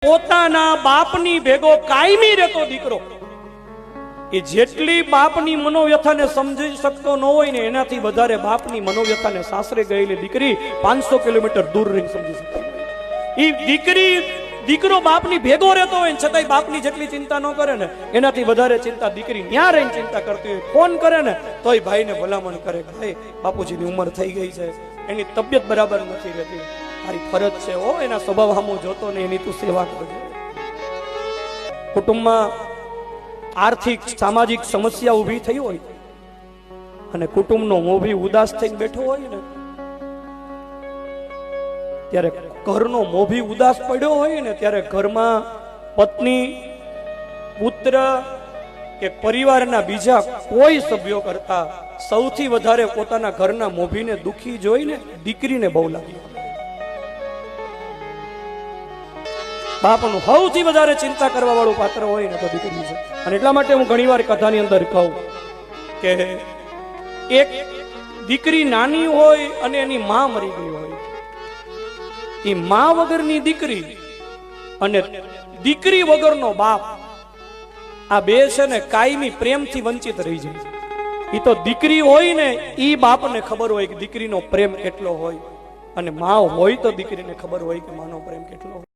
પોતાના બાપની ભેગો કાયમી રહેતો દીકરો એ જેટલી બાપની મનોવ્યથાને સમજી શકતો ન હોય ને એનાથી વધારે બાપની મનોવ્યથાને સાસરે ગયેલી દીકરી 500 કિલોમીટર દૂર રહીને સમજી શકે। એ દીકરો બાપની ભેગો રહેતો હોય છતાંય બાપની જેટલી ચિંતા ન કરે ને એનાથી વધારે ચિંતા દીકરી ન્યા રહીને ચિંતા કરતી હોય। ફોન કરે ને તોય ભાઈને ભલામણ કરે કે ભાઈ બાપુજીની ઉંમર થઈ ગઈ છે, એની તબિયત બરાબર નથી રહેતી, તારી ફરજ છે હો એના સ્વભાવ સામો જોતો ને એની તું સેવા કરજો। કુટુંબમાં આર્થિક સામાજિક સમસ્યા ઊભી થઈ હોય અને કુટુંબનો મોભી ઉદાસ થઈને બેઠો હોય ને ત્યારે ઘરનો મોભી ઉદાસ પડ્યો હોય ને ત્યારે ઘરમાં પત્ની, પુત્ર કે પરિવારના બીજા કોઈ સભ્યો કરતા સૌથી વધારે પોતાના ઘરના મોભીને દુખી જોઈને દીકરીને બહુ લાગી। બાપનું સૌથી વધારે ચિંતા કરવા વાળું પાત્ર હોય ને તો દીકરી છે। અને એટલા માટે હું ઘણીવાર કથાની અંદર કહું કે એક દીકરી નાની હોય અને એની માં મરી ગઈ હોય, એ માં વગરની દીકરી અને દીકરી વગરનો બાપ, આ બે છે ને કાયમી પ્રેમથી વંચિત રહી જાય। એ તો દીકરી હોય ને એ બાપને ખબર હોય કે દીકરીનો પ્રેમ કેટલો હોય, અને માં હોય તો દીકરીને ખબર હોય કે માનો પ્રેમ કેટલો હોય।